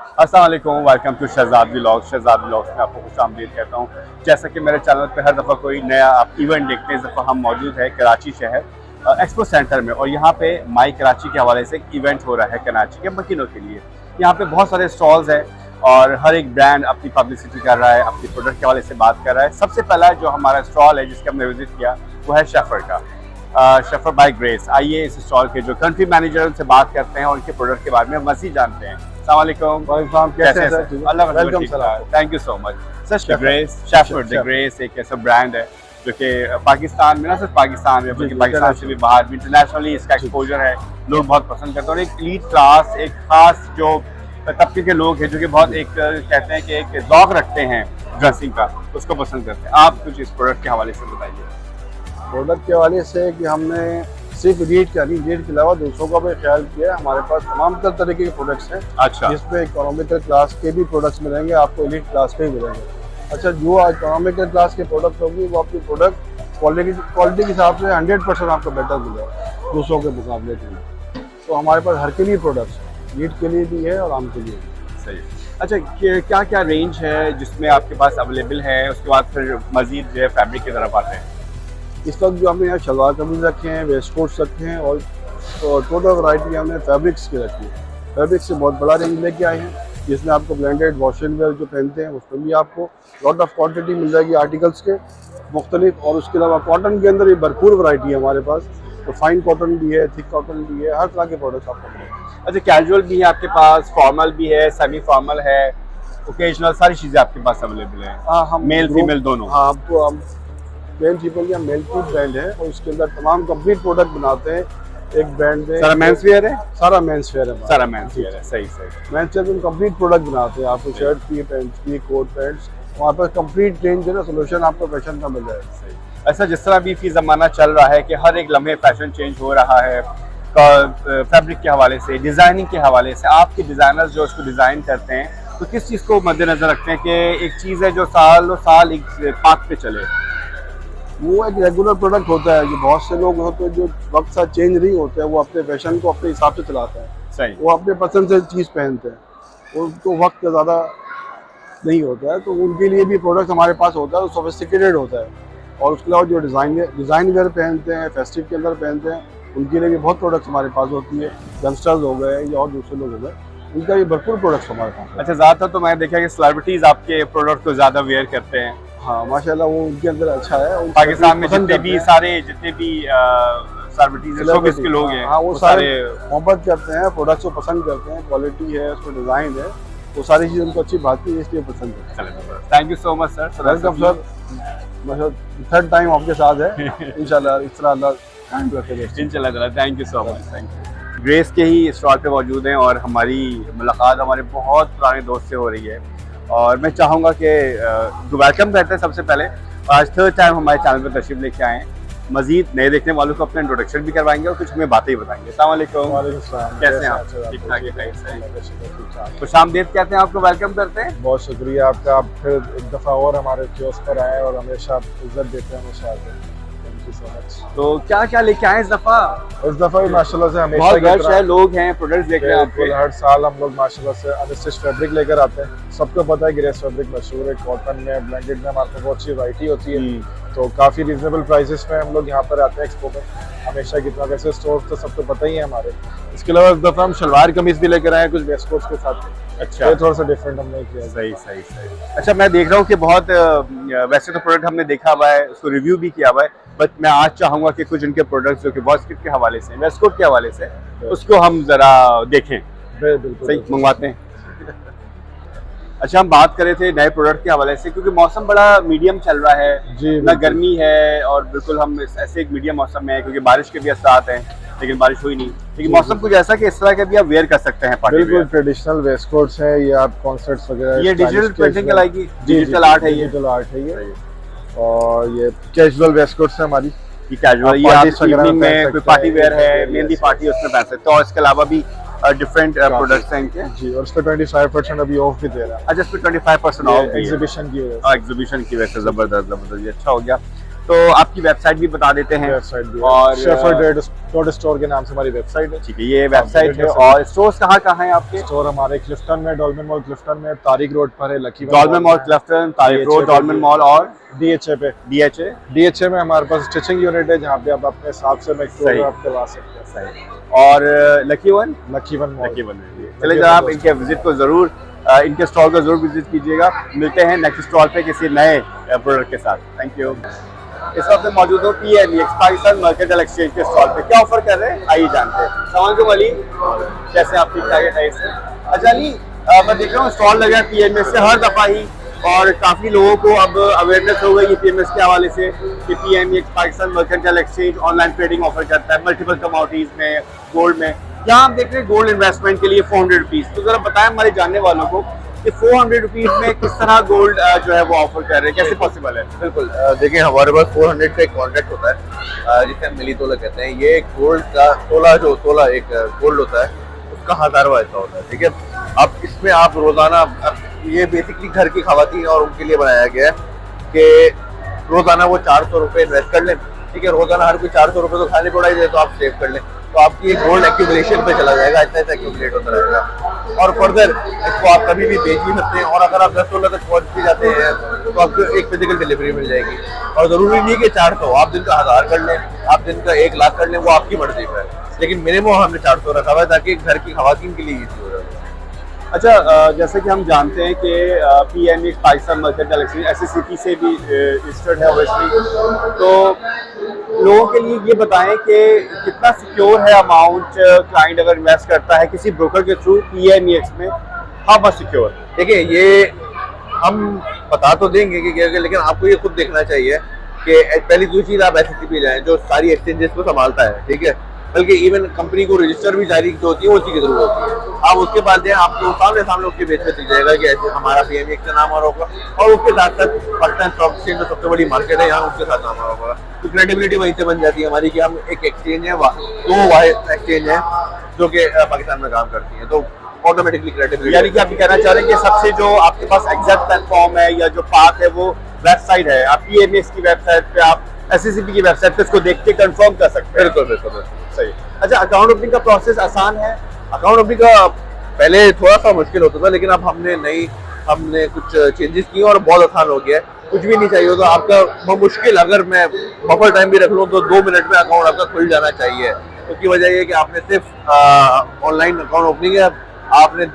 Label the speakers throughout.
Speaker 1: अस्सलाम वालेकुम, welcome to Shahzad vlogs. Shahzad vlogs में आपको खुशामदीद कहता हूँ। जैसा कि मेरे चैनल पे हर दफ़ा कोई नया आप इवेंट देखते हैं, इस दफ़ा हम मौजूद है कराची शहर एक्सपो सेंटर में, और यहाँ पे माई कराची के हवाले से एक इवेंट हो रहा है कराची के मकीनों के लिए। यहाँ पे बहुत सारे स्टॉल्स हैं और हर एक ब्रांड अपनी पब्लिसिटी कर रहा है, अपनी प्रोडक्ट के हवाले से बात कर रहा है। सबसे पहला जो हमारा स्टॉल है जिसका हमने विजिट किया वो है शेफर का, शेफर बाय ग्रेस। आइए इस स्टॉल के जो कंट्री मैनेजर उनसे बात करते हैं और उनके प्रोडक्ट के बारे में मज़ीद जानते हैं। अस्सलाम वालेकुम, कैसे हैं सर? अल्लाह welcome sir, thank you so much sir. Grace, शेफर द ग्रेस एक ऐसा ब्रांड है जो कि पाकिस्तान में, ना सिर्फ पाकिस्तान में बल्कि पाकिस्तान से भी बाहर भी इंटरनेशनली इसका एक्सपोजर है। लोग बहुत पसंद करते हैं और एक एलीट क्लास, एक खास जो तबके के लोग हैं जो कि बहुत एक कहते हैं कि एक ज़ौक़ रखते हैं ड्रेसिंग का, उसको पसंद करते हैं। आप कुछ इस प्रोडक्ट के हवाले से बताइए।
Speaker 2: प्रोडक्ट के हवाले से कि हमने सिर्फ रीड का नहीं, रीड के अलावा दूसरों का भी ख्याल किया। हमारे पास तमाम तरह के प्रोडक्ट्स हैं।
Speaker 1: अच्छा,
Speaker 2: जिसमें इकोनॉमिकल क्लास के भी प्रोडक्ट्स मिलेंगे, आपको एलीट क्लास के भी मिलेंगे। अच्छा, जो इकोनॉमिकल क्लास के प्रोडक्ट होंगी वो आपकी प्रोडक्ट क्वालिटी के हिसाब से 100% आपको बेटर मिलेगा दूसरों के मुकाबले के लिए। तो हमारे पास हर के लिए प्रोडक्ट्स हैं, रीड के लिए भी है और आम के लिए भी।
Speaker 1: सही। अच्छा, क्या क्या रेंज है जिसमें आपके पास अवेलेबल है? उसके बाद फिर मजीद जो है फैब्रिक की तरफ आते हैं।
Speaker 2: इस वक्त जो हमने यहाँ शलवार कमीज रखे हैं, वेस्ट कोट्स रखे हैं और टोटल वैरायटी हमने फैब्रिक्स की रखी है। फैब्रिक्स से बहुत बड़ा रेंज लेके आए हैं जिसमें आपको ब्लेंडेड वॉशिंग वेयर जो पहनते हैं उसमें भी आपको लॉट ऑफ क्वांटिटी मिल जाएगी आर्टिकल्स के मुख्तलिफ। और उसके अलावा कॉटन के अंदर भी भरपूर वैरायटी है हमारे पास। तो फाइन कॉटन भी है, थिक कॉटन भी है, हर तरह के प्रोडक्ट्स आपको मिलेंगे।
Speaker 1: अच्छा, कैजुअल भी है आपके पास, फॉर्मल भी है, सेमी फॉर्मल है, ओकेजनल, सारी चीज़ें आपके पास अवेलेबल हैं?
Speaker 2: हाँ, हम
Speaker 1: मेल फीमेल दोनों?
Speaker 2: हाँ, आपको हम मेल फीमेल या मेल फूड ब्रांड है और उसके अंदर तमाम कंप्लीट प्रोडक्ट बनाते हैं। एक ब्रांड में
Speaker 1: सारा मेंस वेयर है?
Speaker 2: सारा मेंस वेयर है।
Speaker 1: सारा मेंस वेयर है, सही सही।
Speaker 2: मेंस वेयर में कंप्लीट प्रोडक्ट बनाते हैं। आपको शर्ट की, पैंट की, कोट पैंट्स, वहाँ पर कंप्लीट रेंज है ना, सोल्यूशन आपको फैशन का मिल जाएगा।
Speaker 1: सही। ऐसा जिस तरह भी ज़माना चल रहा है कि हर एक लम्हे फैशन चेंज हो रहा है, फैब्रिक के हवाले से, डिज़ाइनिंग के हवाले से, आपके डिज़ाइनर्स जो उसको डिज़ाइन करते हैं तो किस चीज़ को मद्देनज़र रखते हैं कि एक चीज़ है जो सालों साल एक पाक पे चले?
Speaker 2: वो एक रेगुलर प्रोडक्ट होता है। जो बहुत से लोग होते हैं जो वक्त साथ चेंज नहीं होते हैं, वो अपने फैशन को अपने हिसाब से चलाते हैं।
Speaker 1: सही।
Speaker 2: वो अपने पसंद से चीज़ पहनते हैं, उनको वक्त का ज़्यादा नहीं होता है, तो उनके लिए भी प्रोडक्ट हमारे पास होता है, वो सोफिस्टिकेटेड होता है। और उसके अलावा जो डिज़ाइन वेयर पहनते हैं, फेस्टिव के अंदर पहनते हैं, उनके लिए भी बहुत प्रोडक्ट्स हमारे पास होती है। यंगस्टर्स हो गए या और दूसरे लोग हो गए, उनका भी भरपूर प्रोडक्ट्स हमारे पास है।
Speaker 1: अच्छा, ज़्यादातर तो मैंने देखा कि सेलिब्रिटीज़ आपके प्रोडक्ट को ज़्यादा वेयर करते हैं।
Speaker 2: हाँ, माशाल्लाह, वो उनके अंदर अच्छा है।
Speaker 1: पाकिस्तान में जितने भी सेलिब्रिटीज शोबिज़ के लोग हैं,
Speaker 2: हाँ, वो सारे मोहब्बत करते हैं, प्रोडक्ट्स को पसंद करते हैं, क्वालिटी है, उसमें डिज़ाइन है, वो सारी चीज़ उनको अच्छी भाती है, इसलिए पसंद करते हैं।
Speaker 1: Thank you so much sir.
Speaker 2: Welcome sir, मतलब थर्ड टाइम आपके साथ है। इंशाल्लाह इस तरह अल्लाह कायम रखे।
Speaker 1: इंशाल्लाह, thank you so much. Thank you. Grace के ही स्टॉल पे मौजूद हैं और हमारी मुलाकात हमारे बहुत पुराने दोस्त से हो रही है और मैं चाहूँगा कि वेलकम करते हैं सबसे पहले। आज थर्ड टाइम हमारे चैनल पर तशरीफ लेके आए हैं। मजीद नए देखने वालों को अपना इंट्रोडक्शन भी करवाएंगे और कुछ हमें बातें ही बताएंगे। अस्सलाम वालेकुम, कैसे हैं आप? ठीक ठाक है, खुशामदीद कहते हैं आपको, वेलकम करते हैं।
Speaker 2: बहुत शुक्रिया आपका, आप फिर एक दफ़ा और हमारे कियोस्क पर आए और हमेशा इज्जत देते हैं हमेशा। Thank you so much.
Speaker 1: तो क्या क्या लेके आए इस दफ़ा?
Speaker 2: इस दफ़ा भी माशाल्लाह से हमेशा
Speaker 1: बहुत रश है, लोग हैं, प्रोडक्ट्स देख रहे हैं आपके।
Speaker 2: हर साल हम लोग माशाल्लाह से अनस्टिच फैब्रिक लेकर आते हैं। सबको पता है ग्रेस फैब्रिक मशहूर है। कॉटन में, ब्लेंडेड में हमारे पास बहुत अच्छी वैरायटी होती है, तो काफ़ी रीजनेबल प्राइसेस में हम लोग यहाँ पर आते हैं एक्सपो में हमेशा की तरह। वैसे स्टोर्स तो सबको पता ही है हमारे। इसके अलावा इस दफ़ा हम शलवार कमीज भी लेकर आए हैं कुछ वेस्ट कोट्स के साथ।
Speaker 1: अच्छा,
Speaker 2: ये थोड़ा सा डिफरेंट हमने किया।
Speaker 1: सही सही सही। अच्छा, मैं देख रहा हूँ कि बहुत वैसे तो प्रोडक्ट हमने देखा हुआ है, उसको रिव्यू भी किया हुआ है, बट मैं आज चाहूँगा कि कुछ उनके प्रोडक्ट्स जो कि बॉस्किट के हवाले से, वेस्ट कोट के हवाले से, उसको हम ज़रा देखें।
Speaker 2: बिल्कुल
Speaker 1: सही, मंगवाते हैं। अच्छा, हम बात कर रहे थे नए प्रोडक्ट के हवाले से क्योंकि मौसम बड़ा मीडियम चल रहा है
Speaker 2: जी,
Speaker 1: ना, गर्मी है और बिल्कुल हम ऐसे एक मीडियम मौसम में है क्योंकि बारिश के भी असरात हैं, लेकिन बारिश हुई नहीं। लेकिन मौसम कुछ ऐसा कि इस तरह के भी आप वेयर कर सकते हैं पार्टी
Speaker 2: बिल्कुल
Speaker 1: वेयर।
Speaker 2: ट्रेडिशनल वेस्ट कोट्स है, ये आप कॉन्सर्ट्स वगैरह,
Speaker 1: ये डिजिटल प्रिंटिंग कहलाएगी, डिजिटल आर्ट है ये।
Speaker 2: डिजिटल आर्ट है ये। और ये कैजुअल वेस्ट कोट्स है हमारी।
Speaker 1: ये कैजुअल, ये आप इवनिंग में कोई पार्टी वेयर है, मेहंदी पार्टी, उसमें पहन सकते हो। और इसके अलावा भी डिफरेंट प्रोडक्ट्स हैं इनके।
Speaker 2: जी, और इस पे 25% अभी ऑफ भी दे रहा है।
Speaker 1: अच्छा, इस पे 25% ऑफ
Speaker 2: एग्जीबिशन की वजह से।
Speaker 1: एग्जीबिशन की वजह से, जबरदस्त जबरदस्त, ये अच्छा हो गया। तो आपकी वेबसाइट भी बता देते हैं।
Speaker 2: वेबसाइट भी
Speaker 1: और
Speaker 2: शेफर्ड स्टोर के नाम से हमारी वेबसाइट है।
Speaker 1: ठीक है, ये वेबसाइट है। और स्टोर्स कहाँ कहाँ हैं आपके?
Speaker 2: स्टोर हमारे क्लिफ्टन में, डॉल्मेन मॉल क्लिफ्टन में, तारिक रोड पर है, Lucky
Speaker 1: Dolmen mall Clifton, Tariq road, Dolmen mall और
Speaker 2: DHA पे। DHA में हमारे पास स्टिचिंग यूनिट है जहाँ पे आप अपने हिसाब से आप करवा सकते हैं।
Speaker 1: सही। और लकी वन चले जरा आप इनके विजिट को जरूर, इनके स्टॉल को जरूर विजिट कीजिएगा। मिलते हैं नेक्स्ट स्टॉल पे किसी नए प्रोडक्ट के साथ। Thank you. इस वक्त मैं मौजूद हूँ PMEX पाकिस्तान मर्केंटाइल एक्सचेंज के स्टॉल पे। क्या ऑफर कर रहे हैं आइए जानते हैं। अस्सलाम अली, कैसे आप? ठीक ठाक है से? अच्छा अली, मैं देख रहा हूँ स्टॉल लगा है PMEX से हर दफ़ा ही, और काफ़ी लोगों को अब अवेयरनेस हो गई है PMEX के हवाले से कि PMEX Pakistan mercantile exchange online trading offer करता है मल्टीपल कमोडिटीज़ में, गोल्ड में। यहाँ हम देख रहे हैं गोल्ड इन्वेस्टमेंट के लिए 400 रुपीज़। तो ज़रा बताएं हमारे जानने वालों को कि 400 रुपीज़ में किस तरह गोल्ड जो है वो ऑफर कर रहे हैं, कैसे पॉसिबल है?
Speaker 3: बिल्कुल, देखिए हमारे पास 400 का एक कॉन्ट्रैक्ट होता है जिसे हम मिली तोला कहते हैं। ये गोल्ड का तोला एक गोल्ड होता है, उसका 1000वां हिस्सा होता है। ठीक है, अब इसमें आप रोजाना, ये बेसिकली घर की खवातीन और उनके लिए बनाया गया है कि रोजाना वो 400 रुपये इन्वेस्ट कर लें। ठीक है, रोजाना हर कोई 400 रुपये तो खाने पड़ाई दे, तो आप सेव कर लें, तो आपकी ये गोल्ड एक्यूमुलेशन पे चला जाएगा, इतना एक्यूमुलेट होता रहेगा। और फर्दर इसको आप कभी भी बेच भी सकते हैं, और अगर आप 10-16 तक पहुंच भी जाते हैं तो आपको एक फिजिकल डिलीवरी मिल जाएगी। और जरूरी नहीं कि 400, आप दिन का 1000 कर लें, आप दिन का 1 लाख कर लें, वो आपकी मर्जी पर है, लेकिन मिनिमम हमने 400 रखा हुआ है ताकि घर की खवातीन के लिए ईजी हो जाए।
Speaker 1: अच्छा, जैसे कि हम जानते हैं कि PMEX Pakistan mercantile exchange SCCP से भी रजिस्टर्ड है ऑब्वियसली, तो लोगों के लिए ये बताएं कि कितना सिक्योर है अमाउंट क्लाइंट अगर इन्वेस्ट करता है किसी ब्रोकर के थ्रू PMEX में, हाउ मच सिक्योर?
Speaker 3: देखिए, ये हम बता तो देंगे कि क्या, लेकिन आपको ये खुद देखना चाहिए कि पहली दूसरी चीज़ आप SCCP जाएं जो सारी एक्सचेंजेस को संभालता है। ठीक है, बल्कि इवन कंपनी को रजिस्टर भी जारी जो होती है वो चीज़ की जरूरत होती है। आप उसके बाद जाए, आपको सामने उसके बेच पे दिख जाएगा कि ऐसे हमारा PMEX का नाम आ रहा होगा, और उसके साथ साथ पाकिस्तान स्टॉक एक्सचेंज जो सबसे बड़ी मार्केट है, यहाँ उसके साथ नाम आ रहा होगा। तो क्रेडिबिलिटी वहीं से बन जाती है हमारी कि हम एक एक्सचेंज है, 2 वाहिद एक्सचेंज है जो कि पाकिस्तान में काम करती है, तो ऑटोमेटिकली क्रेडिबिलिटी।
Speaker 1: यानी कि आप ये कहना चाह रहे हैं कि सबसे जो आपके पास एग्जैक्ट प्लेटफॉर्म है या जो पाथ है वो वेबसाइट है, आप PMEX की वेबसाइट पे, आप SCCP की वेबसाइट पे इसको देख के कंफर्म कर सकते हैं।
Speaker 3: बिल्कुल
Speaker 1: सही। अच्छा, अकाउंट ओपनिंग का प्रोसेस आसान है?
Speaker 3: अकाउंट ओपनिंग का पहले थोड़ा सा मुश्किल होता था, लेकिन अब हमने कुछ चेंजेस किए और बहुत आसान हो गया है। कुछ भी नहीं चाहिए होता आपका मुश्किल, अगर मैं बफर टाइम भी रख लूँ तो 2 मिनट में अकाउंट आपका खुल जाना चाहिए। उसकी वजह ये कि आपने सिर्फ ऑनलाइन अकाउंट ओपनिंग है, आपने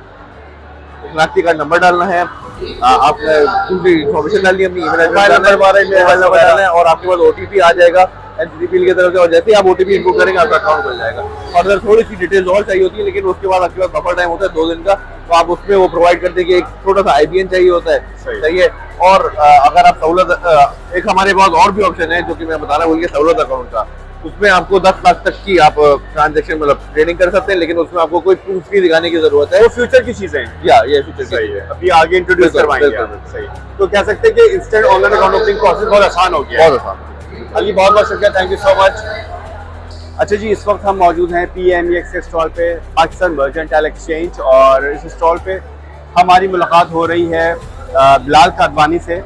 Speaker 3: शनाख्ती कार्ड नंबर डालना है, आपने पूरी इन्फॉर्मेशन डालनी है, अपनी ईमेल एड्रेस डालना है, और आपके पास OTP आ जाएगा SCCP की तरफ से, और जैसे ही आप OTP इनपुट करेंगे आपका अकाउंट खुल जाएगा। और अगर थोड़ी सी डिटेल्स और चाहिए होती है, लेकिन उसके बाद आपके पास बफर टाइम होता है 2 दिन का, तो आप उसमें वो प्रोवाइड करते हैं कि एक छोटा सा IBN चाहिए होता है, सही है। और अगर आप सहूलत, एक हमारे पास और भी ऑप्शन है जो कि मैं बता रहा हूँ, सहूलत अकाउंट का, उसमें आपको 10 लाख तक की आप ट्रांजेक्शन मतलब ट्रेडिंग कर सकते हैं, लेकिन उसमें आपको कोई प्रूफ नहीं दिखाने की जरूरत है।
Speaker 1: वो फ्यूचर की चीजें हैं,
Speaker 3: ये फ्यूचर
Speaker 1: सही है, अभी आगे इंट्रोड्यूस करवाएंगे। सही, तो कह सकते हैं कि instant online account opening process बहुत आसान हो गया है।
Speaker 3: बहुत आसान।
Speaker 1: अली, बहुत बहुत शुक्रिया, थैंक यू सो मच। अच्छा जी, इस वक्त हम मौजूद हैं PMEX के स्टॉल पे, पाकिस्तान मर्केंटाइल एक्सचेंज, और इस स्टॉल पे हमारी मुलाकात हो रही है बिलाल कादवानी से।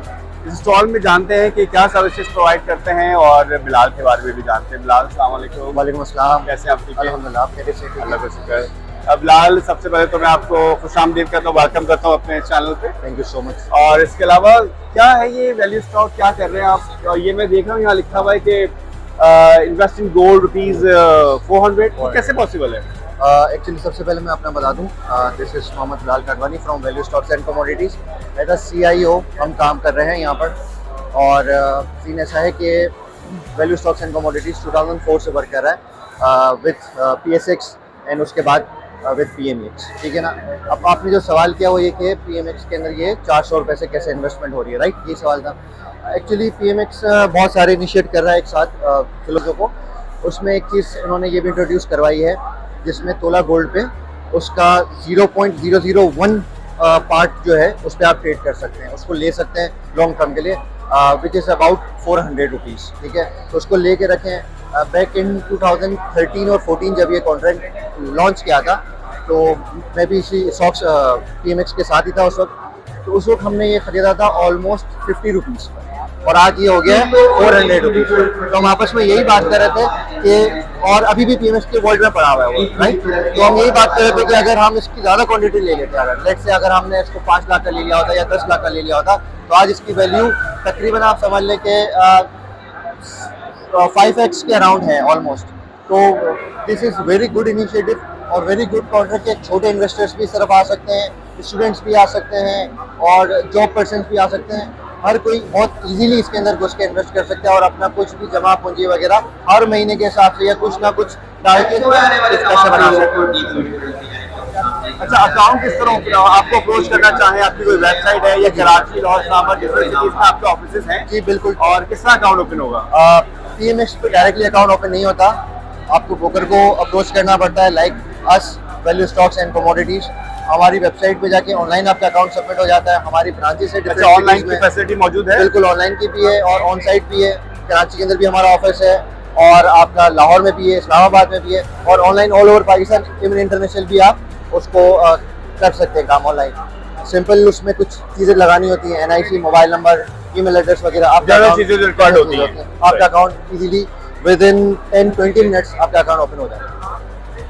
Speaker 1: इस स्टॉल में जानते हैं कि क्या सर्विसेज प्रोवाइड करते हैं, और बिलाल के बारे में भी जानते हैं। बिलाल, अस्सलाम वालेकुम।
Speaker 2: वालेकुम अस्सलाम।
Speaker 1: कैसे आप? ठीक है,
Speaker 2: अल्हम्दुलिल्लाह, आप कैसे हैं?
Speaker 1: अल्लाह का शुक्र। बिलाल, सबसे पहले तो मैं आपको खुशामदीद करता हूँ, वेलकम करता हूँ अपने चैनल पे।
Speaker 2: Thank you so much.
Speaker 1: और इसके अलावा क्या है ये वैल्यू स्टॉक, क्या कर रहे हैं आप? और ये मैं देख रहा हूँ यहाँ लिखा हुआ है कि इन्वेस्ट इन गोल्ड ₹400, कैसे पॉसिबल है?
Speaker 4: एक्चुअली सबसे पहले मैं अपना बता दूं, this is Mohammad Bilal Kadwani from value stocks and commodities. As a CIO हम काम कर रहे हैं यहाँ पर, और सीन ऐसा है कि वैल्यू स्टॉक्स एंड कमोडिटीज़ 2004 से वर्क कर रहा है विथ PSX एंड उसके बाद विद PMEX। ठीक है ना। अब आपने जो सवाल किया वो ये कि PMEX के अंदर ये 400 रुपये से कैसे इन्वेस्टमेंट हो रही है, राइट, ये सवाल था। एक्चुअली PMEX बहुत सारे इनिशिएट कर रहा है एक साथ लोगों को। उसमें एक चीज़ उन्होंने ये भी इंट्रोड्यूस करवाई है जिसमें तोला गोल्ड पे उसका 0.001 पार्ट जो है उस पर आप ट्रेड कर सकते हैं, उसको ले सकते हैं लॉन्ग टर्म के लिए, विच इज़ अबाउट 400 रुपीज़। ठीक है, तो उसको ले के रखें। बैक इन 2013 और 14 जब ये कॉन्ट्रैक्ट लॉन्च किया था, तो मैं भी इसी स्टॉक्स PMEX के साथ ही था उस वक्त। तो उस वक्त हमने ये ख़रीदा था ऑलमोस्ट 50 रुपीज़। और आज ये हो गया है 400 रुपीज। तो हम आपस में यही बात कर रहे थे कि, और अभी भी PMS के वर्ल्ड में पड़ा हुआ है वो, राइट। तो हम यही बात कर रहे थे कि अगर हम इसकी ज़्यादा क्वांटिटी ले लेते, अगर लेट से अगर हमने इसको 5 लाख का ले लिया होता या 10 लाख का ले लिया होता, तो आज इसकी वैल्यू तकरीबन आप समझ लें कि 5x के अराउंड है ऑलमोस्ट। तो this is very good initiative और वेरी गुड कॉन्ट्रैक्ट के छोटे इन्वेस्टर्स भी इस तरफ आ सकते हैं, स्टूडेंट्स भी आ सकते हैं और जॉब पर्सन्स भी आ सकते हैं। हर कोई बहुत इजीली इसके अंदर घुस के इन्वेस्ट कर सकता है और अपना कुछ भी जमा पूंजी वगैरह हर महीने के हिसाब से या कुछ ना कुछ डाल के कुछ पैसे बना सकते हैं।
Speaker 1: अच्छा, अकाउंट किस तरह आपको अप्रोच करना चाहे, आपकी कोई वेबसाइट है या कराची, लाहौर, इस्लामाबाद डिफरेंट सिटीज में आपके ऑफिसेज हैं?
Speaker 4: जी बिल्कुल।
Speaker 1: और किस तरह अकाउंट ओपन होगा?
Speaker 4: PMS पे डायरेक्टली अकाउंट ओपन नहीं होता, आपको ब्रोकर को अप्रोच करना पड़ता है, like us value stocks and commodities. हमारी वेबसाइट पे जाके ऑनलाइन आपका अकाउंट सबमिट हो जाता है। हमारी ब्रांचेस से
Speaker 1: अच्छा, ऑनलाइन की फैसिलिटी मौजूद है?
Speaker 4: बिल्कुल, ऑनलाइन की भी है और ऑन साइट भी है। कराची के अंदर भी हमारा ऑफिस है और आपका लाहौर में भी है, इस्लामाबाद में भी है और online all over Pakistan, even international भी आप उसको कर सकते हैं काम ऑनलाइन। सिंपल उसमें कुछ चीज़ें लगानी होती हैं, NIC, mobile number, email address वगैरह, आपका
Speaker 1: चीजें रिकॉर्ड होती हैं।
Speaker 4: आपका account easily with in 10-20 minutes आपका अकाउंट ओपन हो जाता है।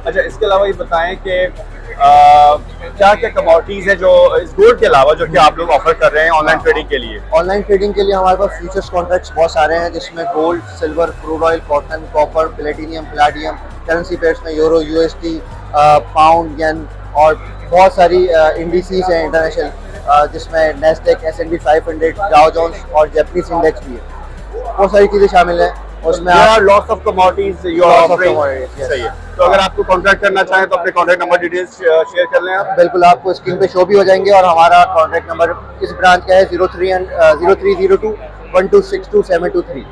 Speaker 1: अच्छा, इसके अलावा ये बताएं कि क्या क्या कमोडिटीज है जो इस गोल्ड के अलावा जो कि आप लोग ऑफर कर रहे हैं ऑनलाइन ट्रेडिंग के लिए?
Speaker 4: ऑनलाइन ट्रेडिंग के लिए हमारे पास फ्यूचर्स कॉन्ट्रैक्ट्स बहुत सारे हैं, जिसमें gold, silver, crude oil, cotton, copper, platinum, palladium, currency pairs में यूरो, USD, पाउंड, येन और बहुत सारी इंडिसेस हैं इंटरनेशनल, जिसमें नेस्डेक, S&P 500, डाउ जोन्स और जापानीज इंडेक्स भी है। बहुत सारी चीज़ें शामिल हैं उसमें।
Speaker 1: Lots of commodities you are offering, सही है। तो अगर आपको कॉन्टैक्ट करना चाहें तो अपने कॉन्टैक्ट नंबर डिटेल्स शेयर कर लें आप।
Speaker 4: बिल्कुल, आपको स्क्रीन पे शो भी हो जाएंगे और हमारा कॉन्टैक्ट नंबर इस ब्रांच का है 0302 1262 723।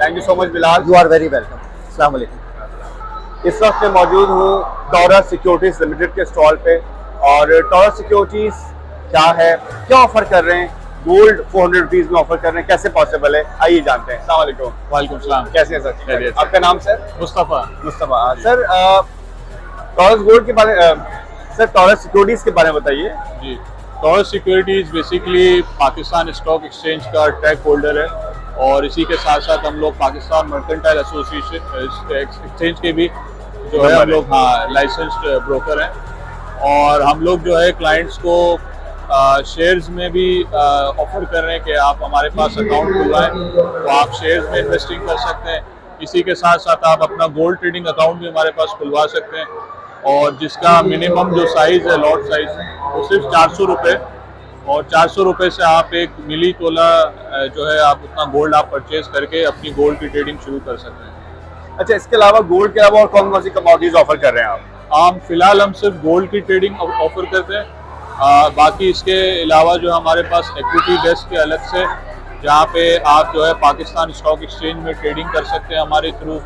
Speaker 1: Thank you so much Bilal.
Speaker 4: You are very welcome. अस्सलाम वालेकुम।
Speaker 1: इस वक्त मैं मौजूद हूँ टॉरस सिक्योरिटीज लिमिटेड के स्टॉल पे, और टॉरस सिक्योरिटीज क्या है, क्या ऑफर कर रहे हैं, गोल्ड 400 रुपीज में ऑफर कर रहे हैं, कैसे पॉसिबल है, आइए जानते हैं। अस्सलाम वालेकुम।
Speaker 5: वालेकुम सलाम।
Speaker 1: कैसे हैं सर? आपका नाम sir?
Speaker 5: Mustafa.
Speaker 1: Mustafa sir, Taurus gold के बारे सर टॉरस सिक्योरिटीज के बारे में बताइए।
Speaker 5: जी, Taurus securities basically Pakistan stock exchange का टैग होल्डर है और इसी के साथ साथ हम लोग पाकिस्तान मर्केंटाइल एसोसिएशन एक्सचेंज के भी जो है हम लोग लाइसेंस्ड ब्रोकर हैं। और हम लोग जो है क्लाइंट्स को शेयर्स में भी ऑफर कर रहे हैं कि आप हमारे पास अकाउंट खुलवाएं तो आप शेयर्स में इन्वेस्टिंग कर सकते हैं। इसी के साथ साथ आप अपना गोल्ड ट्रेडिंग अकाउंट भी हमारे पास खुलवा सकते हैं और जिसका मिनिमम जो साइज़ है, लॉट साइज़, वो सिर्फ 400 रुपये, और 400 रुपये से आप एक मिली तोला जो है आप उतना गोल्ड आप परचेज करके अपनी गोल्ड की ट्रेडिंग शुरू कर सकते हैं।
Speaker 1: अच्छा, इसके अलावा गोल्ड के अलावा और कौन कौन सी कमोडिटीज ऑफर कर रहे हैं आप?
Speaker 5: फिलहाल हम सिर्फ गोल्ड की ट्रेडिंग ऑफर करते हैं। बाकी इसके अलावा जो हमारे पास इक्विटी डेस्क के अलग से, जहाँ पे आप जो है पाकिस्तान स्टॉक एक्सचेंज में ट्रेडिंग कर सकते हैं हमारे थ्रू।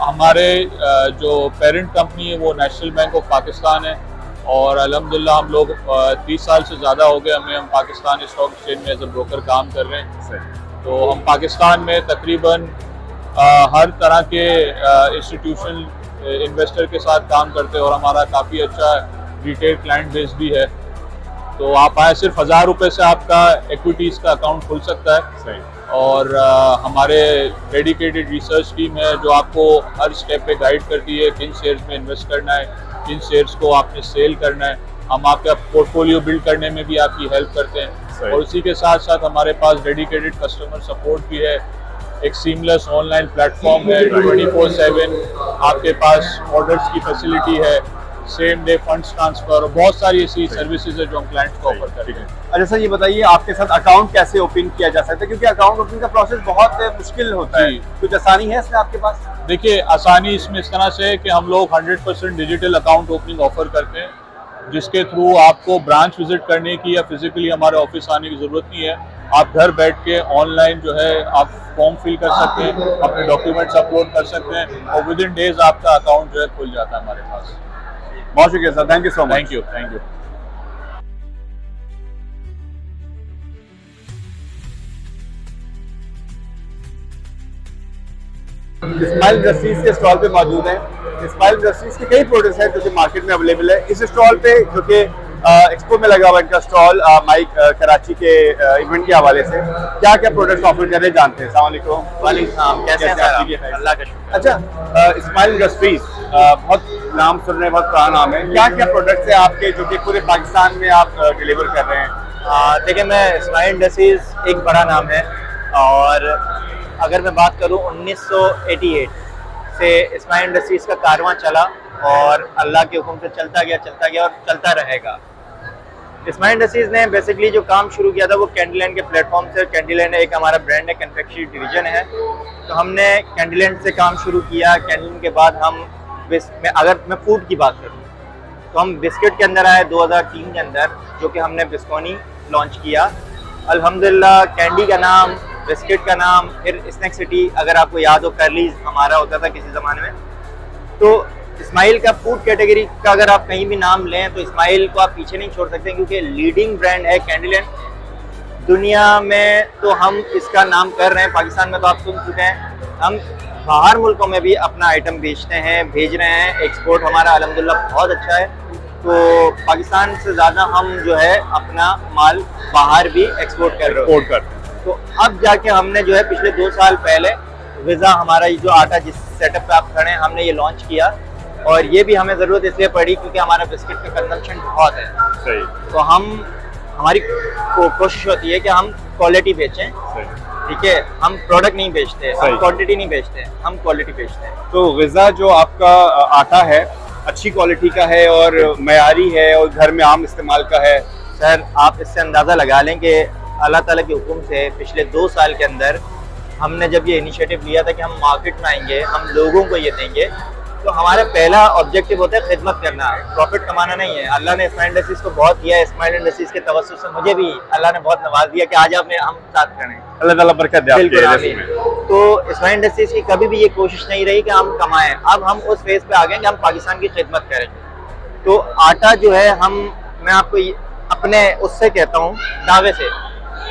Speaker 5: हमारे जो पेरेंट कंपनी है वो नेशनल बैंक ऑफ पाकिस्तान है और अल्हम्दुलिल्लाह हम लोग 30 साल से ज़्यादा हो गए हम पाकिस्तान स्टॉक एक्सचेंज में एज अ ब्रोकर काम कर रहे हैं। तो हम पाकिस्तान में तकरीबन हर तरह के इंस्टीट्यूशनल इन्वेस्टर के साथ काम करते हैं और हमारा काफ़ी अच्छा रिटेल क्लाइंट बेस भी है। तो आप आए, सिर्फ 1000 रुपये से आपका इक्विटीज़ का अकाउंट खुल सकता है।
Speaker 1: सही।
Speaker 5: और हमारे डेडिकेटेड रिसर्च टीम है जो आपको हर स्टेप पे गाइड करती है किन शेयर्स में इन्वेस्ट करना है, किन शेयर्स को आपने सेल करना है। हम आपका पोर्टफोलियो बिल्ड करने में भी आपकी हेल्प करते हैं और उसी के साथ साथ हमारे पास डेडिकेटेड कस्टमर सपोर्ट भी है। एक सीमलेस ऑनलाइन प्लेटफॉर्म है, 24/7 आपके पास ऑर्डर्स की फैसिलिटी है, सेम डे फंड्स ट्रांसफर, बहुत सारी ऐसी सर्विसेज है जो हम क्लाइंट्स को ऑफर करते हैं।
Speaker 1: अच्छा सर, ये बताइए आपके साथ अकाउंट कैसे ओपन किया जा सकता है, क्योंकि अकाउंट ओपनिंग का प्रोसेस बहुत मुश्किल होता है, कुछ आसानी है इसमें आपके पास?
Speaker 5: देखिए, आसानी इसमें इस तरह से है कि हम लोग 100% डिजिटल अकाउंट ओपनिंग ऑफर करते हैं, जिसके थ्रू आपको ब्रांच विजिट करने की या फिजिकली हमारे ऑफिस आने की ज़रूरत नहीं है। आप घर बैठ के ऑनलाइन जो है आप फॉर्म फिल कर सकते हैं, अपने डॉक्यूमेंट्स अपलोड कर सकते हैं और विद इन डेज आपका अकाउंट जो है खुल जाता है हमारे पास।
Speaker 1: बहुत शुक्रिया sir, thank you so much.
Speaker 5: Thank you, thank you.
Speaker 1: Ismail Industries के स्टॉल पे मौजूद हैं। इस्माइल इंडस्ट्रीज के कई प्रोडक्ट्स हैं जो कि मार्केट में अवेलेबल है। इस स्टॉल पे जो कि एक्सपो में लगा हुआ इनका स्टॉल माइक कराची के इवेंट के हवाले से क्या क्या प्रोडक्ट्स ऑफर कर रहे हैं जानते हैं। अस्सलाम वालेकुम।
Speaker 6: वालेकुम, कैसे हैं सर आप? अल्लाह का शुक्र।
Speaker 1: अच्छा, इस्माइल इंडस्ट्रीज बहुत नाम सुन रहे हैं, बहुत पुराना नाम है। क्या क्या प्रोडक्ट्स हैं आपके जो कि पूरे पाकिस्तान में आप डिलीवर कर रहे हैं?
Speaker 6: देखिए, मैं इस्माइल इंडस्ट्रीज एक बड़ा नाम है और अगर मैं बात करूं 1988 से इस्माइल इंडस्ट्रीज का कारवां चला और अल्लाह के हुक्म से चलता गया और चलता रहेगा। इस्माइल इंडस्ट्रीज ने बेसिकली जो काम शुरू किया था वो कैंडीलैंड के प्लेटफॉर्म से। कैंडीलैंड एक हमारा ब्रांड है, कन्फेक्शनरी डिवीजन है, तो हमने कैंडीलैंड से काम शुरू किया। कैंडीलैंड के बाद हम अगर मैं फूड की बात करूँ तो हम बिस्किट के अंदर आए 2003 के अंदर, जो कि हमने बिस्कोनी लॉन्च किया। अल्हम्दुलिल्लाह कैंडी का नाम, बिस्किट का नाम, फिर स्नैक सिटी, अगर आपको याद हो करलीज हमारा होता था किसी ज़माने में। तो इस्माइल का फूड कैटेगरी का अगर आप कहीं भी नाम लें तो इस्माइल को आप पीछे नहीं छोड़ सकते, क्योंकि लीडिंग ब्रांड है कैंडीलैंड दुनिया में। तो हम इसका नाम कर रहे हैं, पाकिस्तान में तो आप सुन चुके हैं, हम बाहर मुल्कों में भी अपना आइटम बेचते हैं, भेज रहे हैं। एक्सपोर्ट हमारा अल्हम्दुलिल्लाह बहुत अच्छा है, तो पाकिस्तान से ज़्यादा हम जो है अपना माल बाहर भी एक्सपोर्ट कर रहे हैं। तो अब जाके हमने जो है पिछले 2 साल पहले वीज़ा हमारा ये जो आटा जिस सेटअप पे आप खड़े हैं हमने ये लॉन्च किया, और ये भी हमें ज़रूरत इसलिए पड़ी क्योंकि हमारा बिस्किट का कंजम्पशन बहुत है।
Speaker 1: सही।
Speaker 6: तो हमारी कोशिश होती है कि हम क्वालिटी बेचें, ठीक है, हम प्रोडक्ट नहीं बेचते, हम क्वांटिटी नहीं बेचते, हम क्वालिटी बेचते हैं।
Speaker 1: तो ग़िज़ा जो आपका आटा है अच्छी क्वालिटी का है और मयारी है और घर में आम इस्तेमाल का है।
Speaker 6: सर आप इससे अंदाज़ा लगा लें कि अल्लाह ताला के हुक्म से पिछले 2 साल के अंदर हमने जब ये इनिशिएटिव लिया था कि हम मार्केट में आएंगे, हम लोगों को ये देंगे, तो हमारा पहला ऑब्जेक्टिव होता है खिदमत करना, प्रॉफिट कमाना नहीं है। अल्लाह ने इस्माइल इंडस्ट्रीज को बहुत दिया है, इस्माइल इंडस्ट्रीज के तवज्जुह से मुझे भी अल्लाह ने बहुत नवाज दिया कि आज आपने हम साथ खड़े हैं।
Speaker 1: अल्लाह ताला बरकत दे आपके
Speaker 6: बिल्कुल,
Speaker 1: रिज़्क़ में।
Speaker 6: तो इस्माइल इंडस्ट्रीज की कभी भी ये कोशिश नहीं रही कि हम कमाएं। अब हम उस फेज पे आ गए कि हम पाकिस्तान की खिदमत करेंगे। तो आटा जो है मैं आपको अपने उससे कहता हूँ दावे से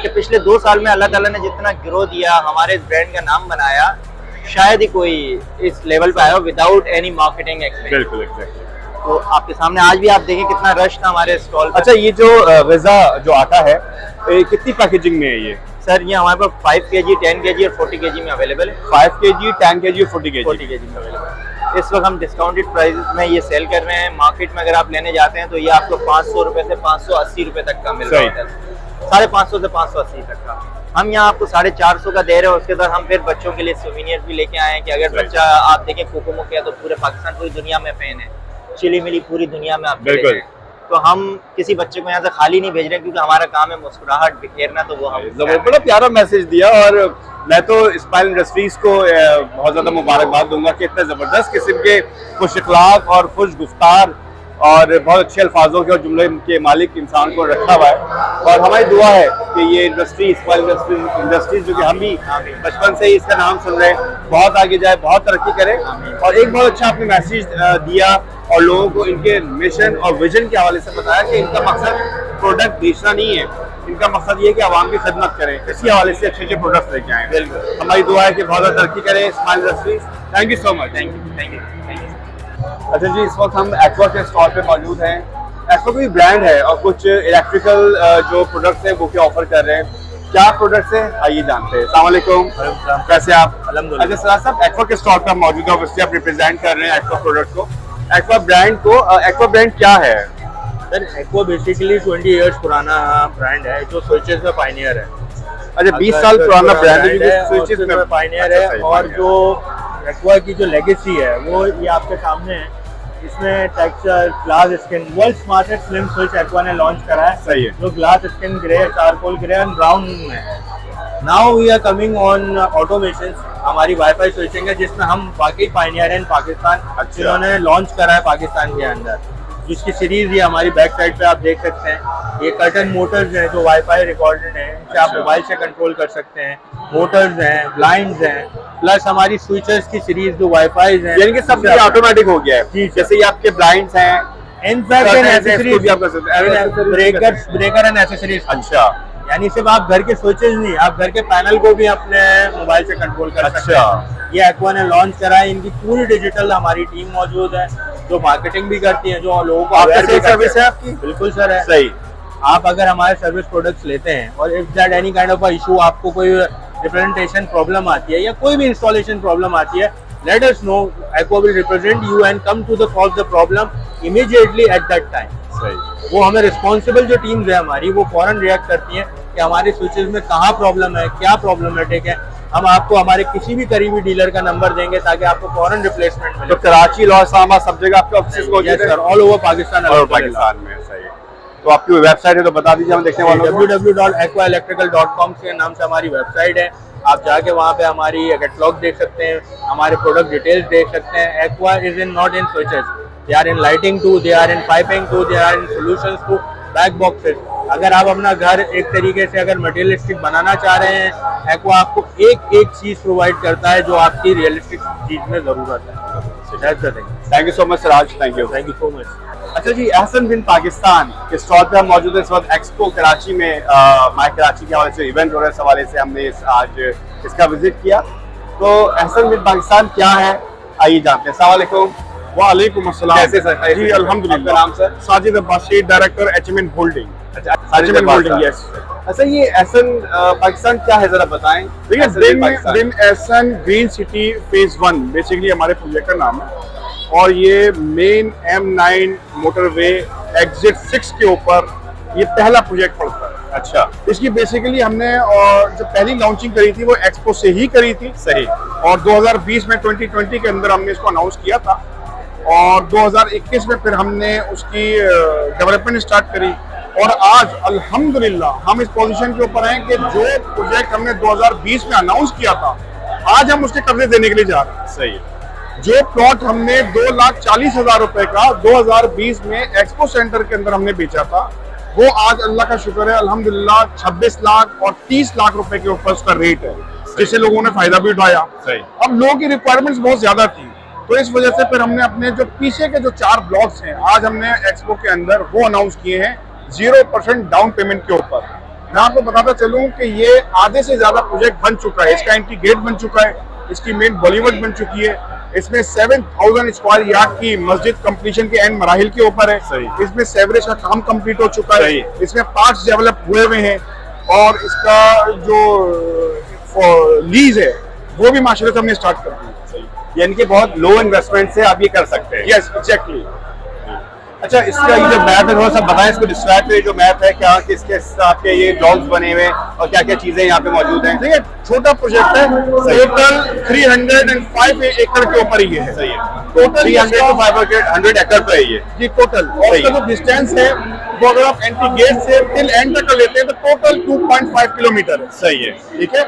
Speaker 6: कि पिछले 2 साल में अल्लाह ताला ने जितना ग्रो दिया, हमारे इस ब्रांड का नाम बनाया, शायद ही कोई इस लेवल पे आया विदाउट एनी मार्केटिंग एक्सपेंस।
Speaker 1: बिल्कुल, एग्जैक्टली।
Speaker 6: तो आपके सामने आज भी आप देखें कितना रश था हमारे स्टॉल पे।
Speaker 1: अच्छा, ये जो ग़िज़ा जो आटा है कितनी पैकेजिंग में है ये?
Speaker 6: सर ये हमारे पास 5 kg, 10 kg और 40 kg में अवेलेबल है।
Speaker 1: 5 kg, 10 kg और 40 kg।
Speaker 6: 40 kg में अवेलेबल है। इस वक्त हम डिस्काउंटेड प्राइस में ये सेल कर रहे हैं। मार्केट में अगर आप लेने जाते हैं तो ये आपको 500 रुपए से 580 रुपए तक का मिल रहा है, 550 से 580 तक का। हम यहाँ आपको 450 का दे रहे हैं। उसके बाद हम फिर बच्चों के लिए सोवेनियर भी लेके आए हैं कि अगर बच्चा आप देखें कोकोमो किया तो पूरे पाकिस्तान, पूरी दुनिया में फैन है, चिली मिली पूरी दुनिया में आप
Speaker 1: बिल्कुल।
Speaker 6: तो हम किसी बच्चे को यहाँ से खाली नहीं भेज रहे, क्योंकि हमारा काम है मुस्कुराहट बिखेरना, तो वो हम
Speaker 1: बड़ा प्यारा मैसेज दिया। और मैं तो इस्माइल इंडस्ट्रीज को बहुत ज़्यादा मुबारकबाद दूंगा कि इतने ज़बरदस्त किस्म के खुश अखलाक और खुश गुफ्तार और बहुत अच्छे अल्फाजों के और जुमले के मालिक इंसान को रखा हुआ है। और हमारी दुआ है कि ये इंडस्ट्री इस्माइल इंडस्ट्रीज जो कि हम भी बचपन से ही इसका नाम सुन रहे हैं, बहुत आगे जाए, बहुत तरक्की करे। और एक बहुत अच्छा आपने मैसेज दिया और लोगों को इनके मिशन और विजन के हवाले से बताया कि इनका मकसद प्रोडक्ट बेचना नहीं है, इनका मकसद ये है कि आवाम की खिदमत करें। इसी हवाले से अच्छे अच्छे प्रोडक्ट्स लेके आए। बिल्कुल, हमारी दुआ है कि बहुत ज़्यादा तरक्की करें Ismail Industries. Thank you so much.
Speaker 6: Thank you.
Speaker 1: अच्छा जी, इस वक्त हम एक्वा के स्टॉल पे मौजूद हैं। एक्वा कोई ब्रांड है और कुछ इलेक्ट्रिकल जो प्रोडक्ट्स हैं वो क्या ऑफर कर रहे हैं, क्या प्रोडक्ट्स हैं, आइए जानते हैं। अस्सलाम वालेकुम, कैसे आप?
Speaker 6: अल्हम्दुलिल्लाह।
Speaker 1: अच्छा सर साहब, एक्वा के स्टॉल पे हम मौजूद हैं, ऑब्वियसली आप रिप्रेजेंट कर रहे हैं एक्वा प्रोडक्ट को, एक्वा ब्रांड को। एक्वा ब्रांड क्या है?
Speaker 7: सर एक्वा बेसिकली 20 इयर्स पुराना ब्रांड है जो स्विचेस में पायनियर है।
Speaker 1: अच्छा, 20 साल पुराना ब्रांड है,
Speaker 7: स्विचेस में पायनियर है। और जो एक्वा की जो लेगेसी है वो ये आपके सामने है। इसमें texture, glass skin, world smartest slim switch Aqua ने लॉन्च करा है।
Speaker 1: सही है।
Speaker 7: जो glass skin grey, charcoal grey and brown में है। Now we are coming on automation. हमारी वाईफाई स्विचिंग है जिसमें हम वाकई पायनियर हैं पाकिस्तान, जिन्होंने लॉन्च करा है पाकिस्तान के अंदर, जिसकी सीरीज ये हमारी बैक साइड पे आप देख सकते हैं। ये कर्टन मोटर्स हैं जो वाईफाई रिकॉर्डेड हैं, इनसे आप मोबाइल से कंट्रोल कर सकते हैं। मोटर्स हैं, ब्लाइंड्स हैं, प्लस हमारी स्विचेस की सीरीज जो वाईफाई हैं,
Speaker 1: यानी कि सब ऑटोमेटिक हो गया है।
Speaker 7: जी,
Speaker 1: जैसे ये आपके ब्लाइंड्स हैं,
Speaker 7: ब्रेकर एंड एसेसरीज।
Speaker 1: अच्छा,
Speaker 7: यानी सिर्फ आप घर के स्विचेस नहीं, आप घर के पैनल को भी अपने मोबाइल से कंट्रोल कर सकते हैं। ये एक्वा ने लॉन्च करा है। इनकी पूरी डिजिटल हमारी टीम मौजूद है। जो मार्केटिंग भी करती हैं, जो लोगों को
Speaker 1: आपका
Speaker 7: aware भी
Speaker 1: सेल
Speaker 7: करते
Speaker 1: सर्विस
Speaker 7: हैं।
Speaker 1: है आपकी?
Speaker 7: बिल्कुल सर है।
Speaker 1: सही।
Speaker 7: आप अगर हमारे सर्विस प्रोडक्ट्स लेते हैं और if that any kind of issue, आपको कोई रिप्रेजेंटेशन प्रॉब्लम आती है या कोई भी इंस्टॉलेशन प्रॉब्लम आती है, let us know, Aqua will represent you and come to the solve the problem immediately at that time.
Speaker 1: सही।
Speaker 7: वो हमें रिस्पॉन्सिबल जो टीम्स है हमारी, वो फौरन रिएक्ट करती हैं कि हमारे स्विचेस में कहाँ प्रॉब्लम है, क्या प्रॉब्लमेटिक है। हम आपको हमारे किसी भी करीबी डीलर का नंबर देंगे ताकि आपको फौरन रिप्लेसमेंट मिले।
Speaker 1: तो कराची, लाहौर, इस्लामाबाद सब जगह आपके ऑफिस मौजूद है?
Speaker 7: Sir, all over Pakistan.
Speaker 1: और पाकिस्तान में। सही। तो आपकी वेबसाइट है तो बता दीजिए हम देखने वालों को।
Speaker 7: www.aquaelectrical.com के नाम से हमारी वेबसाइट है। आप जाके वहाँ पे हमारी कैटलॉग देख सकते हैं, हमारे प्रोडक्ट डिटेल्स देख सकते हैं। Aqua is in not in switches, they are in lighting too, they are in piping too, they are in solutions too, back boxes. अगर आप अपना घर एक तरीके से अगर मटेरियलिस्टिक बनाना चाह रहे हैं, एक्वा आपको एक एक चीज प्रोवाइड करता है जो आपकी रियलिस्टिक चीज में जरूरत है।
Speaker 1: Thank you so much Siraj, thank you.
Speaker 7: Thank you so much.
Speaker 1: अच्छा जी, एहसन बिन पाकिस्तान के स्टॉल पे हम मौजूद हैं इस वक्त एक्सपो कराची में। माई कराची के हवाले से इवेंट हो रहे, इस हवाले से हमने आज इसका विजिट किया। तो एहसन बिन पाकिस्तान क्या है, आइए जानते हैं। अस्सलाम वालेकुम।
Speaker 2: वालेकुम अस्सलाम।
Speaker 1: कैसे सर?
Speaker 2: जी अल्हम्दुलिल्लाह।
Speaker 1: आपका नाम sir?
Speaker 2: Sajid Abbasi, director HMN holding.
Speaker 1: अच्छा, साजिद
Speaker 2: HMN
Speaker 1: अब्बास
Speaker 2: होल्डिंग,
Speaker 1: साहब।
Speaker 2: यस।
Speaker 1: अच्छा, ये एहसन पाकिस्तान क्या है, जरा बताएं।
Speaker 2: देखिए,
Speaker 1: एहसन बिन
Speaker 2: दिन
Speaker 1: पाकिस्तान।
Speaker 2: दिन Ehsan green city phase 1 basically हमारे प्रोजेक्ट का नाम है, और ये मेन M9 मोटरवे एग्जिट 6 के ऊपर ये पहला प्रोजेक्ट पड़ता है।
Speaker 1: अच्छा,
Speaker 2: इसकी बेसिकली हमने और जो पहली लॉन्चिंग करी थी वो एक्सपो से ही करी थी।
Speaker 1: सही।
Speaker 2: और 2020 में 2020 के अंदर हमने इसको अनाउंस किया था, और 2021 में फिर हमने उसकी डेवलपमेंट स्टार्ट करी। और आज अल्हम्दुलिल्लाह हम इस पोजीशन के ऊपर हैं कि जो प्रोजेक्ट हमने 2020 में अनाउंस किया था, आज हम उसके कब्जे देने के लिए जा रहे हैं।
Speaker 1: सही।
Speaker 2: जो प्लॉट हमने 2,40,000 रुपए का 2020 में एक्सपो सेंटर के अंदर हमने बेचा था, वो आज अल्लाह का शुक्र है अल्हम्दुलिल्लाह 26 लाख और 30 लाख रुपए के ऊपर उसका रेट है, जिससे लोगों ने फायदा भी उठाया।
Speaker 1: सही।
Speaker 2: अब लोगों की रिक्वायरमेंट्स बहुत ज्यादा थी, तो इस वजह से फिर हमने अपने जो पीछे के जो 4 ब्लॉक्स हैं आज हमने एक्सपो के अंदर वो अनाउंस किए हैं 0% डाउन पेमेंट के ऊपर। मैं आपको बताता चलूं कि ये आधे से ज्यादा प्रोजेक्ट बन चुका है। इसका एंट्री गेट बन चुका है, इसकी मेन बॉलीवुड बन चुकी है, इसमें 7,000 स्क्वायर यार्ड की मस्जिद कंप्लीशन के एंड मराहिल के ऊपर है।
Speaker 1: सही।
Speaker 2: इसमें सेवरेज का काम कंप्लीट हो चुका है।
Speaker 1: सही।
Speaker 2: इसमें पार्ट्स डेवलप हुए हुए हैं, और इसका जो लीज है वो भी माशाल्लाह से हमने स्टार्ट कर दी।
Speaker 1: यानी कि बहुत लो इन्वेस्टमेंट से आप ये कर सकते हैं।
Speaker 2: Yes, exactly.
Speaker 1: अच्छा, इसका ये जो मैप है थोड़ा सा बताएं, इसको डिस्क्राइब करिए। जो मैप है क्या किसके हिसाब के ये ब्लॉक्स बने हुए हैं और क्या क्या चीजें यहाँ पे मौजूद हैं?
Speaker 2: देखिए, छोटा प्रोजेक्ट है, टोटल 305 एकड़ के ऊपर ये है।
Speaker 1: सही है।
Speaker 2: टोटल
Speaker 1: 300 to 500 एकड़ पे है ये।
Speaker 2: जी टोटल। और
Speaker 1: सही
Speaker 2: इसका
Speaker 1: है।
Speaker 2: जो डिस्टेंस है वो अगर आप एंट्री गेट से टिल एंड तक कर लेते हैं तो टोटल 2.5 किलोमीटर है।
Speaker 1: सही है।
Speaker 2: ठीक है।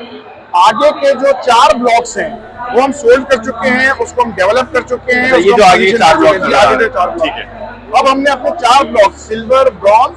Speaker 2: आगे के जो 4 ब्लॉक्स हैं वो हम सोल्ड कर चुके हैं, उसको हम डेवलप कर चुके हैं।
Speaker 1: ये
Speaker 2: उसको
Speaker 1: जो
Speaker 2: हम
Speaker 1: आगे
Speaker 2: commission
Speaker 1: 4
Speaker 2: कर
Speaker 1: ब्लॉक
Speaker 2: चुके हैं। आगे के 4 ब्लॉक।
Speaker 1: ठीक है।
Speaker 2: अब हमने अपने 4 block silver, bronze,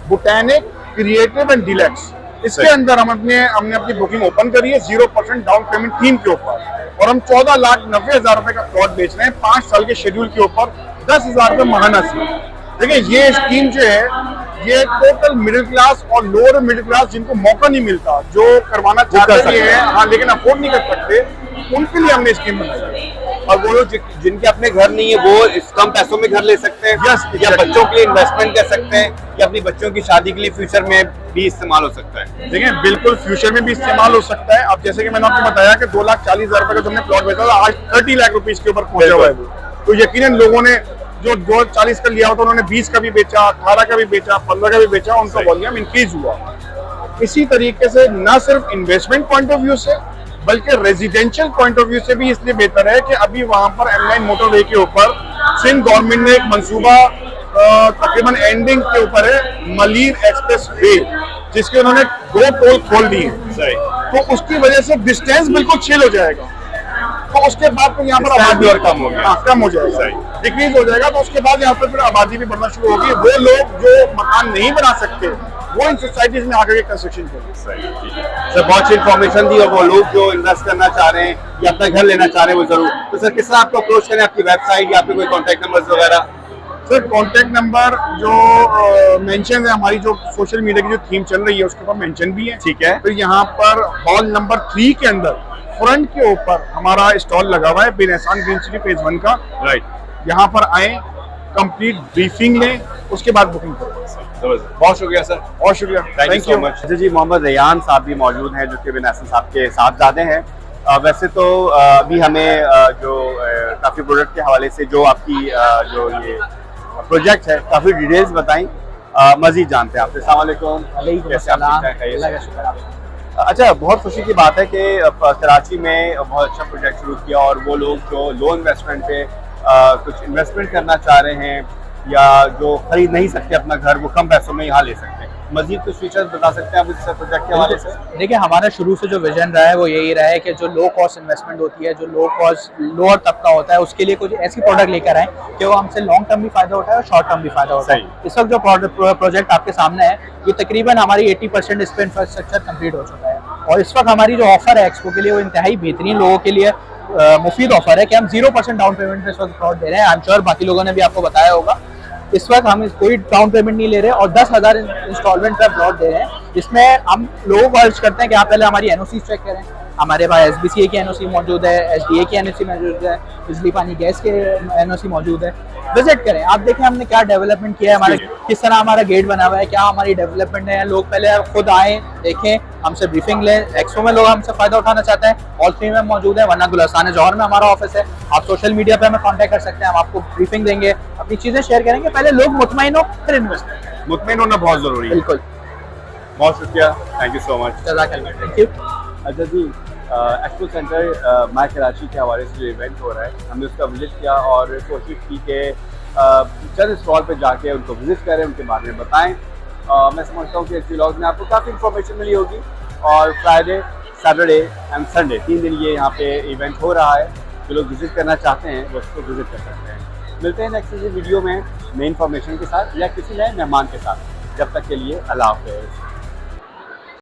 Speaker 2: botanic, creative and deluxe, इसके
Speaker 1: सही।
Speaker 2: अंदर हमने अपनी बुकिंग ओपन करी है 0% डाउन पेमेंट थीम के ऊपर, और हम 14,90,000 रुपए का प्लॉट बेच रहे हैं 5 साल के शेड्यूल के ऊपर 10,000 रुपए महाना से। देखिए, ये स्कीम जो है ये टोटल मिडिल क्लास और लोअर मिडिल क्लास जिनको मौका नहीं मिलता, जो करवाना चाहते भी हैं हाँ लेकिन अफोर्ड नहीं कर सकते, उनके लिए हमने स्कीम बनाई है।
Speaker 1: और वो लोग जिनके अपने घर नहीं है वो इस कम पैसों में घर ले सकते हैं।
Speaker 2: Yes,
Speaker 1: या
Speaker 2: exactly।
Speaker 1: बच्चों के लिए इन्वेस्टमेंट कर सकते हैं, या अपनी बच्चों की शादी के लिए फ्यूचर में भी इस्तेमाल हो सकता है।
Speaker 2: देखिए, बिल्कुल फ्यूचर में भी इस्तेमाल हो सकता है। अब जैसे कि मैंने आपको बताया कि 2,40,000 रुपए का जो हमने प्लॉट बेचा था, आज 30 लाख रुपीज के ऊपर पहुंचा हुआ है वो। तो यकीनन लोगों ने जो 2,40 का लिया होता उन्होंने 20 का भी बेचा, 18 का भी बेचा, 15 का भी बेचा, उनका वॉल्यूम इंक्रीज हुआ। इसी तरीके से न सिर्फ इन्वेस्टमेंट पॉइंट ऑफ व्यू से बल्कि रेजिडेंशियल पॉइंट ऑफ व्यू से भी इसलिए बेहतर है कि अभी वहां पर M9 मोटरवे के ऊपर सिंध गवर्नमेंट ने एक मंसूबा तकरीबन एंडिंग के ऊपर है, मलीर एक्सप्रेस वे, जिसके उन्होंने 2 टोल खोल दिए।
Speaker 1: सही।
Speaker 2: तो उसकी वजह से डिस्टेंस बिल्कुल चिल हो जाएगा, तो उसके बाद फिर यहाँ पर आबादी
Speaker 1: और कम हो गया।
Speaker 2: हाँ, कम हो जाएगा,
Speaker 1: सही।
Speaker 2: डिक्रीज हो जाएगा। तो उसके बाद यहाँ पर फिर आबादी भी बढ़ना शुरू होगी। वो लोग जो मकान नहीं बना सकते वो इन सोसाइटीज में आकर के कंस्ट्रक्शन करेंगे।
Speaker 1: सर, बहुत अच्छी इन्फॉर्मेशन दी। और वो लोग जो इन्वेस्ट करना चाह रहे हैं या अपना घर लेना चाह रहे हैं वो जरूर, तो सर किस तरह आपको अप्रोच करें? आपकी वेबसाइट या आपके कोई कॉन्टैक्ट नंबर वगैरह?
Speaker 2: सर, कॉन्टैक्ट नंबर जो मेंशन है, हमारी जो सोशल मीडिया की जो थीम चल रही है उसके ऊपर मेंशन भी है।
Speaker 1: ठीक है।
Speaker 2: फिर यहाँ पर हॉल नंबर 3 के अंदर फ्रंट के ऊपर हमारा स्टॉल लगा हुआ है बिन एहसान ग्रीन सिटी फेज 1 का।
Speaker 1: राइट।
Speaker 8: यहाँ पर आए, कंप्लीट ब्रीफिंग लें, उसके बाद बुकिंग करें।
Speaker 1: जबरदस्त, बहुत शुक्रिया सर,
Speaker 8: बहुत शुक्रिया,
Speaker 1: थैंक यू सो मच। जी मोहम्मद रेयान साहब भी मौजूद हैं जो कि बिन हसन साहब के साहबजादे हैं। वैसे तो अभी हमें जो काफ़ी प्रोडक्ट के हवाले से जो आपकी जो ये प्रोजेक्ट है काफ़ी डिटेल्स बताई, मज़ीद जानते हैं आपसे। अस्सलाम वालेकुम, कैसे आप? अच्छा, बहुत खुशी की बात है कि कराची में बहुत अच्छा प्रोजेक्ट शुरू किया और वो लोग जो लो इन्वेस्टमेंट पे कुछ इन्वेस्टमेंट करना चाह रहे हैं या जो खरीद नहीं सकते अपना घर, वो कम पैसों में यहाँ ले सकते हैं। मजीद कुछ फीचर्स बता सकते हैं आप इस प्रोजेक्ट के हवाले से?
Speaker 9: देखिए, हमारा शुरू से जो विजन रहा है वो यही रहा है कि जो लो कॉस्ट इन्वेस्टमेंट होती है, जो लो कॉस्ट लोअर तबका होता है, उसके लिए कुछ ऐसी प्रोडक्ट लेकर आए कि वो हमसे लॉन्ग टर्म भी फायदा उठाए और शॉर्ट टर्म भी फायदा उठाए। इस वक्त जो प्रोजेक्ट आपके सामने है ये तकरीबन हमारी 80% इस पर इंफ्रास्ट्रक्चर कंप्लीट हो चुका है और इस वक्त हमारी जो ऑफर है एक्सपो के लिए वो इंतहाई बेहतरीन, लोगों के लिए मुफीद ऑफर है कि हम 0% डाउन पेमेंट पे इस वक्त प्लॉट दे रहे हैं। आई एम श्योर बाकी लोगों ने भी आपको बताया होगा। इस वक्त हम कोई डाउन पेमेंट नहीं ले रहे और 10,000 इंस्टॉलमेंट का प्लॉट दे रहे हैं, जिसमें हम लोगों को अर्ज करते हैं कि आप पहले हमारी एनओसी चेक करें। हमारे पास SBCA की एनओसी मौजूद है, SDA की एनओसी मौजूद है, बिजली पानी गैस के एनओसी मौजूद है। विजिट करें, आप देखें हमने क्या डेवलपमेंट किया है, हमारे किस तरह हमारा गेट बना हुआ है, क्या हमारी डेवलपमेंट है। लोग पहले खुद आएँ, देखें, हमसे ब्रीफिंग लें। एक्सपो में लोग हमसे फायदा उठाना चाहते हैं, हॉल 3 में मौजूद है, वरना गुलिस्तान जौहर में हमारा ऑफिस है। आप सोशल मीडिया पे हमें कांटेक्ट कर सकते हैं, हम आपको ब्रीफिंग देंगे, अपनी चीज़ें शेयर करेंगे। पहले लोग मुतमईन हो, फिर इन्वेस्ट करें।
Speaker 1: मुतमईन होना बहुत ज़रूरी है।
Speaker 9: बिल्कुल,
Speaker 1: बहुत शुक्रिया, थैंक यू सो मच।
Speaker 9: जज़ाकल्लाह, थैंक यू।
Speaker 1: अच्छा जी, एक्सपो सेंटर माय कराची के हवाले से जो इवेंट हो रहा है, हमने उसका विजिट किया और कोशिश की कि चंद स्टॉल पे जाके उनको विजिट करें, उनके बारे में बताएं। मैं समझता हूँ कि इस व्लॉग में आपको काफ़ी इन्फॉर्मेशन मिली होगी और फ्राइडे, सैटरडे एंड संडे 3 दिन ये यहाँ पे इवेंट हो रहा है। जो लोग विजिट करना चाहते हैं वो उसको विजिट कर सकते हैं। मिलते हैं नेक्स्ट वीडियो में नई इन्फॉर्मेशन के साथ या किसी नए मेहमान के साथ। जब तक के लिए अल्लाह हाफ़िज़।